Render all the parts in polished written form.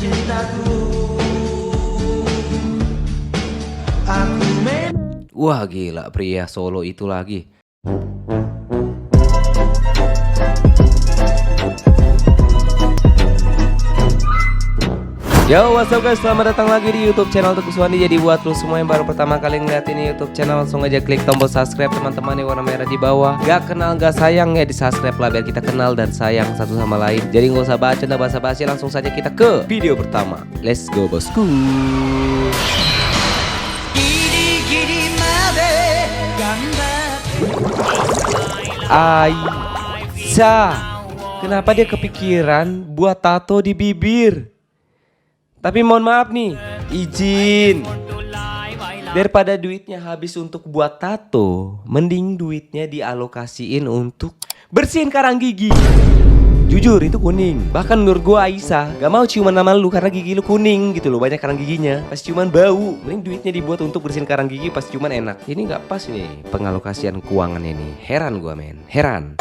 Wah gila, pria Solo itu lagi. Yo, what's up guys, selamat datang lagi di YouTube channel Teguh Suwandi. Jadi buat lo semua yang baru pertama kali ngeliatin YouTube channel, langsung aja klik tombol subscribe teman-teman yang warna merah di bawah. Gak kenal gak sayang ya, di subscribe lah biar kita kenal dan sayang satu sama lain. Jadi gak usah baca dan basa-basi, langsung saja kita ke video pertama. Let's go bosku. Aisyah, kenapa dia kepikiran buat tato di bibir? Tapi mohon maaf nih, izin. Daripada duitnya habis untuk buat tato, mending duitnya dialokasiin untuk bersihin karang gigi. Jujur itu kuning. Bahkan menurut gua Aisyah gak mau ciuman sama lu karena gigi lu kuning gitu loh, banyak karang giginya. Pas ciuman bau. Mending duitnya dibuat untuk bersihin karang gigi, pas ciuman enak. Ini gak pas nih pengalokasian keuangan ini. Heran gua men, heran.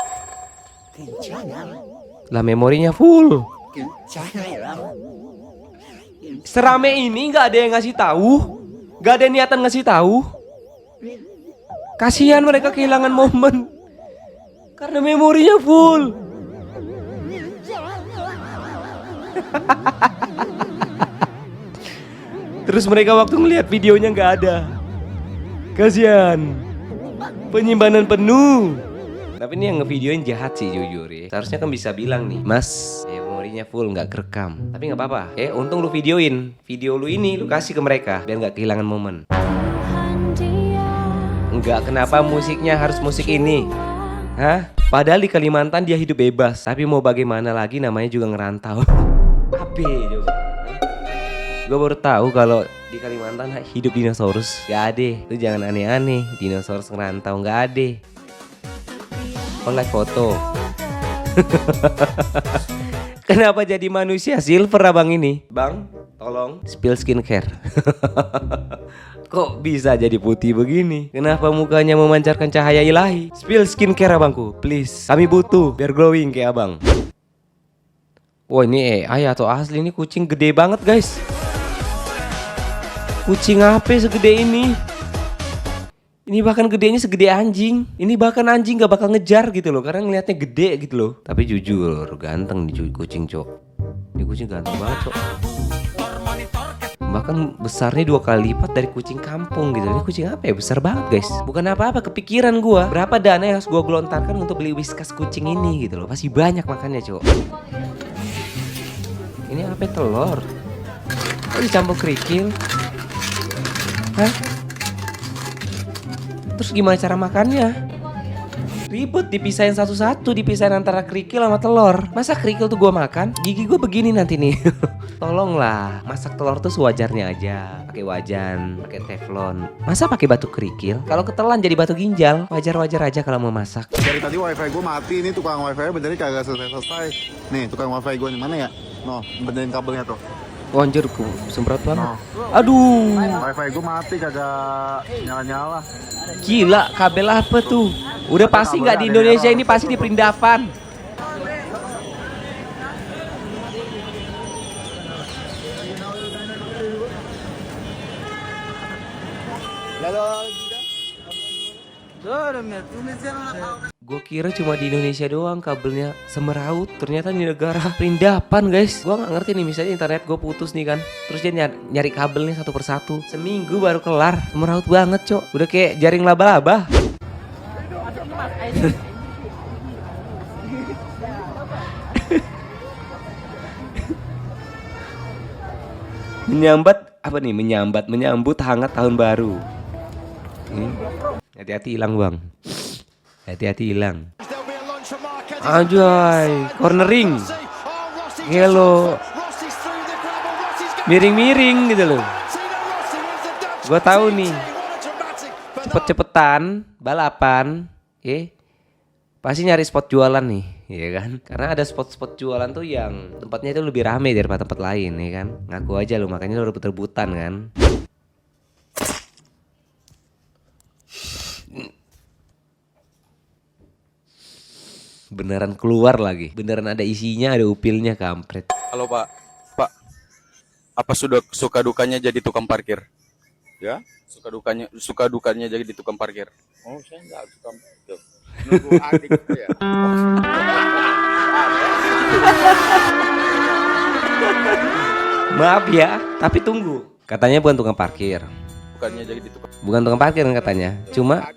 Lah memorinya full. Serame ini nggak ada yang ngasih tahu, nggak ada niatan ngasih tahu. Kasihan mereka kehilangan momen karena memorinya full. Terus mereka waktu ngeliat videonya nggak ada. Kasihan, penyimpanan penuh. Tapi ini yang ngevideoin jahat sih jujur ya. Seharusnya kan bisa bilang nih, Mas, memorinya full nggak kerekam. Tapi nggak apa-apa. Untung lu videoin. Video lu ini lu kasih ke mereka biar nggak kehilangan momen. Enggak, kenapa musiknya harus musik ini? Hah? Padahal di Kalimantan dia hidup bebas. Tapi mau bagaimana lagi, namanya juga ngerantau. Apa coba? Gue baru tahu kalau di Kalimantan hidup dinosaurus. Gak ada. Lu jangan aneh-aneh. Dinosaurus ngerantau nggak ada. Like foto. Kenapa jadi manusia silver abang ini? Bang, tolong spill skincare. Kok bisa jadi putih begini? Kenapa mukanya memancarkan cahaya ilahi? Spill skincare abangku, please. Kami butuh biar glowing kayak abang. Wah ini AI atau asli? Ini kucing gede banget guys. Kucing apa segede ini? Ini bahkan gedenya segede anjing. Ini bahkan anjing gak bakal ngejar gitu loh, karena ngelihatnya gede gitu loh. Tapi jujur ganteng nih kucing cok. Ini kucing ganteng banget cok. Bahkan besarnya 2 kali lipat dari kucing kampung gitu. Ini kucing apa ya, besar banget guys. Bukan apa-apa, kepikiran gua berapa dana yang harus gua gelontarkan untuk beli Whiskas kucing ini gitu loh. Pasti banyak makannya cok. Ini apa, telur? Kok dicampur kerikil? Hah? Terus gimana cara makannya? Ribet dipisahin satu-satu, dipisahin antara kerikil sama telur. Masa kerikil tuh gua makan? Gigi gua begini nanti nih. Tolonglah, masak telur tuh sewajarnya aja. Pakai wajan, pakai teflon. Masa pakai batu kerikil? Kalau ketelan jadi batu ginjal. Wajar-wajar aja kalau mau masak. Dari tadi wifi gue mati, ini tukang wifi benerin kagak selesai. Nih tukang wifi gue nih, mana ya? No, benerin kabelnya tuh. Anjir, semprot banget. Aduh. Wifi gue mati kagak nyala-nyala. Gila, kabel apa tuh? Udah pasti nggak di Indonesia, ini pasti di Perindavan. Gue kira cuma di Indonesia doang kabelnya semeraut, ternyata di negara Perindavan guys. Gue nggak ngerti nih, misalnya internet gue putus nih kan, terus dia nyari kabelnya satu persatu. Seminggu baru kelar, semeraut banget cok. Udah kayak jaring laba-laba. Menyambut hangat tahun baru. Hati-hati hilang bang. Hati-hati hilang. Anjay, cornering. Hello. Miring-miring gitu loh. Gua tahu nih. Cepet-cepetan balapan, pasti nyari spot jualan nih, ya kan? Karena ada spot-spot jualan tuh yang tempatnya itu lebih rame daripada tempat lain, ya kan? Ngaku aja lu, makanya lu rebut-rebutan kan? Beneran keluar lagi, beneran ada isinya, ada upilnya, kampret. Halo Pak, Pak, Apa sudah suka dukanya jadi tukang parkir? Ya? Suka dukanya jadi tukang parkir. Oh, saya nggak suka itu. Nunggu adik itu ya. Maaf ya, tapi tunggu. Katanya bukan tukang parkir. Bukannya jadi tukang. Bukan tukang parkir kan katanya. Cuma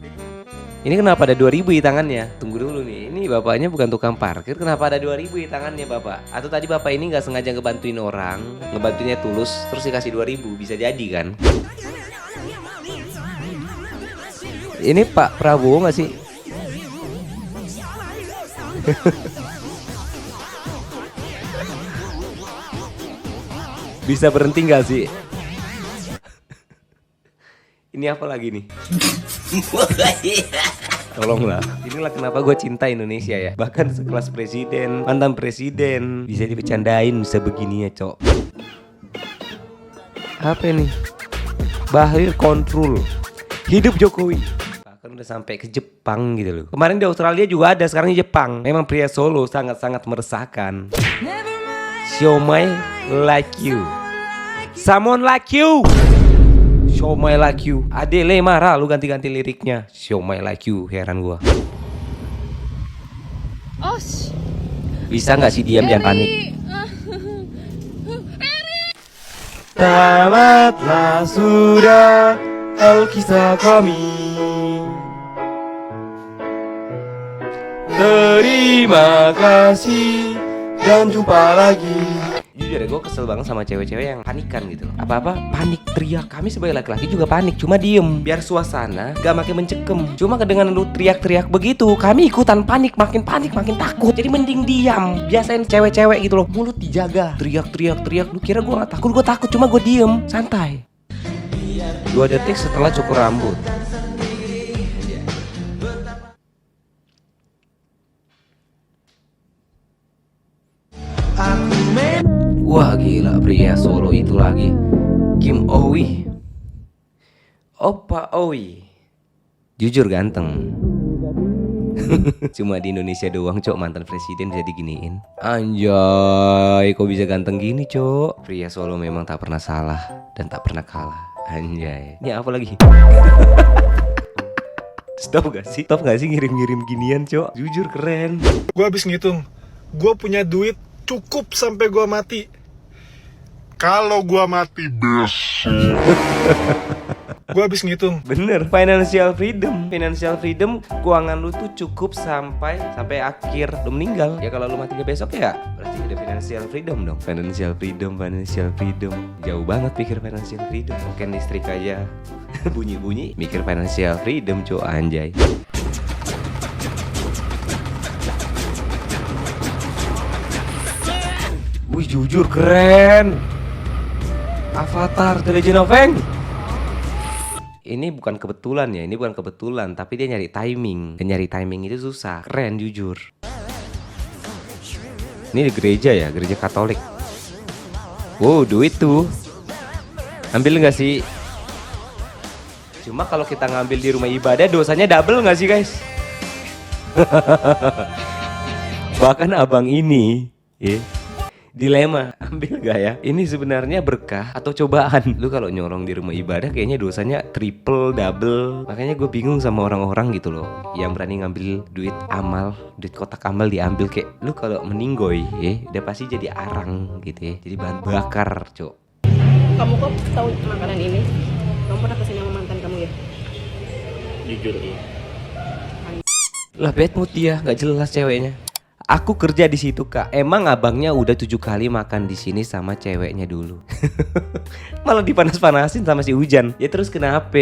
ini kenapa ada 2000 di tangannya? Tunggu dulu nih. Ini bapaknya bukan tukang parkir. Kenapa ada 2000 di tangannya bapak? Atau tadi bapak ini nggak sengaja ngebantuin orang, ngebantuinnya tulus, terus dikasih 2000, bisa jadi kan? Ini Pak Prabowo nggak sih? Bisa berhenti nggak sih? Ini apa lagi nih? Tolonglah. Inilah kenapa gue cinta Indonesia ya. Bahkan sekelas presiden, mantan presiden bisa dibecandain bisa begini ya, Cok. Apa ini? Bahir Kontrol. Hidup Jokowi. Bahkan udah sampai ke Jepang gitu loh. Kemarin di Australia juga ada, sekarang di Jepang. Memang pria Solo sangat-sangat meresahkan. Show my like you. Someone like you. Show my like you. Adele marah lu ganti-ganti liriknya. Show my like you, heran gua. Oh, Bisa nggak sih diam jangan panik? Tamatlah sudah Alkisah kami. Terima kasih dan jumpa lagi. Jujur ya, gue kesel banget sama cewek-cewek yang panikan gitu. Apa-apa panik, teriak. Kami sebagai laki-laki juga panik, cuma diem biar suasana gak makin mencekam. Cuma dengan lu teriak-teriak begitu, kami ikutan panik, makin makin takut. Jadi mending diam. Biasain cewek-cewek gitu loh, mulut dijaga. Teriak. Lu kira gue gak takut? Gue takut, cuma gue diem, santai. 2 detik setelah cukur rambut. Wah gila, pria Solo itu lagi. Kim Owi, Opa Owi. Jujur ganteng. Cuma di Indonesia doang cok mantan presiden bisa diginiin. Anjay, kok bisa ganteng gini cok? Pria Solo memang tak pernah salah dan tak pernah kalah. Anjay, ini apa lagi? Stop gak sih ngirim-ngirim ginian cok? Jujur keren. Gue habis ngitung, gue punya duit cukup sampai gue mati. Kalau gue mati besok. Gue habis ngitung. Bener, financial freedom, keuangan lu tuh cukup sampai akhir lu meninggal. Ya kalau lu matinya besok ya berarti udah financial freedom dong. Financial freedom. Jauh banget pikir financial freedom. Mungkin listrik aja bunyi-bunyi mikir financial freedom cuy, anjay. Wih jujur keren. Avatar The Legend of Aang. Ini bukan kebetulan, tapi dia nyari timing. Dan nyari timing itu susah. Keren jujur. Ini di gereja ya, gereja Katolik. Wow, duit tuh. Ambil nggak sih? Cuma kalau kita ngambil di rumah ibadah dosanya double nggak sih guys? Bahkan abang ini, dilema, ambil gak ya? Ini sebenarnya berkah atau cobaan? Lu kalau nyorong di rumah ibadah kayaknya dosanya triple, double. Makanya gue bingung sama orang-orang gitu loh yang berani ngambil duit amal, duit kotak amal diambil. Kayak lu kalau meninggoy udah pasti jadi arang gitu ya. Jadi bahan bakar cok. kamu kok tahu makanan ini? Kamu pernah kesini sama mantan kamu ya? Jujur iya. Lah bad mood dia, nggak jelas ceweknya. Aku kerja di situ kak. Emang abangnya udah 7 kali makan di sini sama ceweknya dulu. Malah dipanas-panasin sama si Hujan. Ya terus kenapa?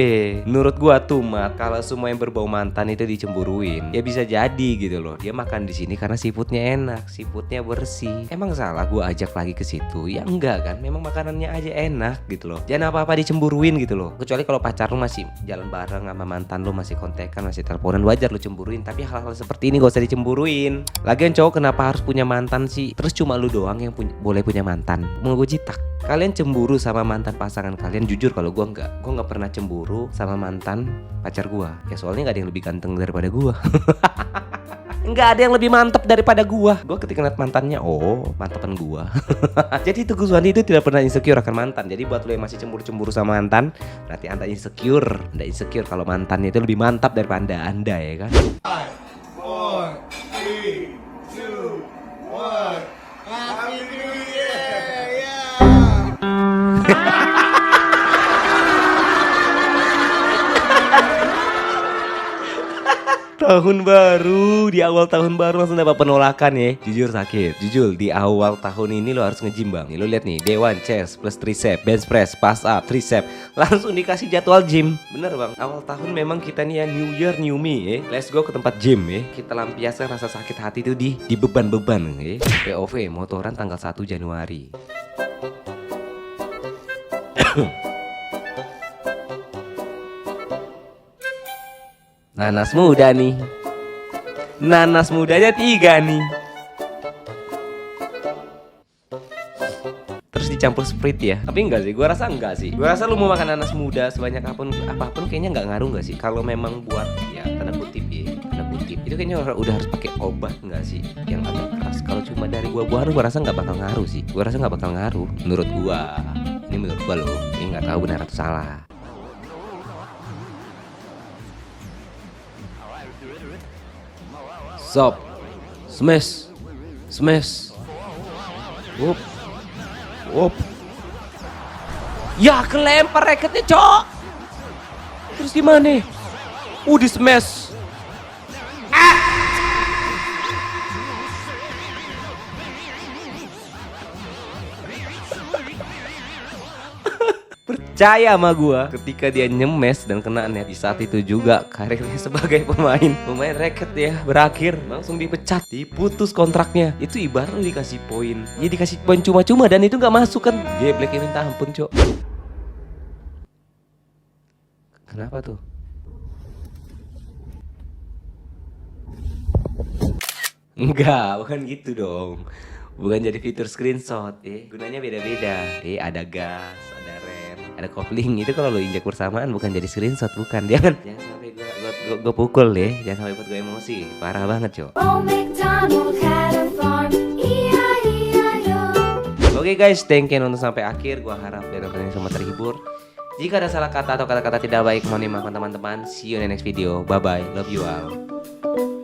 Menurut gua tuh mat, kalau semua yang berbau mantan itu dicemburuin, ya bisa jadi gitu loh. Dia makan di sini karena seafoodnya enak, seafoodnya bersih. Emang salah gua ajak lagi ke situ? Ya enggak kan? Memang makanannya aja enak gitu loh. Jangan apa-apa dicemburuin gitu loh. Kecuali kalau pacar lu masih jalan bareng sama mantan lu, masih kontekan, masih teleponan, wajar lu cemburuin. Tapi hal-hal seperti ini gak usah dicemburuin. Lagian cowok kenapa harus punya mantan sih? Terus cuma lu doang yang boleh punya mantan. Mau gue jitak. Kalian cemburu sama mantan pasangan kalian? Jujur kalau gue enggak. Gue enggak pernah cemburu sama mantan pacar gue. Ya soalnya gak ada yang lebih ganteng daripada gue. Nggak ada yang lebih mantap daripada gua. Gua ketika ngeliat mantannya, oh mantapan gua. Jadi Teguh Suwandi itu tidak pernah insecure akan mantan. Jadi buat lo yang masih cemburu-cemburu sama mantan, berarti anda insecure. Anda insecure kalau mantannya itu lebih mantap daripada anda ya kan. 5, 4, 3, 2, 1. Happy New Year! Yeah! Tahun baru, di awal tahun baru langsung dapat penolakan ya. Jujur sakit, jujur di awal tahun ini lo harus nge-gym bang. Nih, lo lihat nih, day one chest plus tricep, bench press, push up, tricep, langsung dikasih jadwal gym. Bener bang, awal tahun memang kita nih ya new year new me ya. Let's go ke tempat gym ya. Kita lampiaskan rasa sakit hati itu di beban-beban ya. POV motoran tanggal 1 Januari. Nanas muda nih. Nanas mudanya 3 nih. Terus dicampur Sprite ya. Tapi enggak sih, gua rasa enggak sih. Gua rasa lu mau makan nanas muda sebanyak apapun kayaknya enggak ngaruh enggak sih. Kalau memang buat ya tanda kutip ya, tanda kutip. Itu kayaknya udah harus pakai obat enggak sih yang agak keras. Kalau cuma dari buah-buahan gua rasa enggak bakal ngaruh sih. Gua rasa enggak bakal ngaruh menurut gua. Ini menurut gua loh. Ini enggak tahu benar atau salah. Stop. Smash. Smash. Whoop. Whoop. Ya kelempar raketnya, Cok. Terus gimana? Di smash. Percaya sama gua, ketika dia nyemes dan kena net, di saat itu juga karirnya sebagai pemain raket ya berakhir, langsung dipecat, diputus kontraknya. Itu ibarat lu dikasih poin, ya dikasih poin cuma-cuma dan itu nggak masuk kan. Gebleknya minta ampun, Cok. Kenapa tuh? Enggak, bukan gitu dong. Bukan jadi fitur screenshot, gunanya beda-beda. Ada gas, ada rem, ada kopling. Itu kalau lo injak bersamaan bukan jadi screenshot, bukan. Jangan sampai gue pukul ya. Jangan sampai buat gue emosi. Parah banget, Cok. Oke guys, thank you nonton sampai akhir. Gua harap kalian semua terhibur. Jika ada salah kata atau kata-kata tidak baik, mohon dimaafkan teman-teman. See you in the next video. Bye bye. Love you all.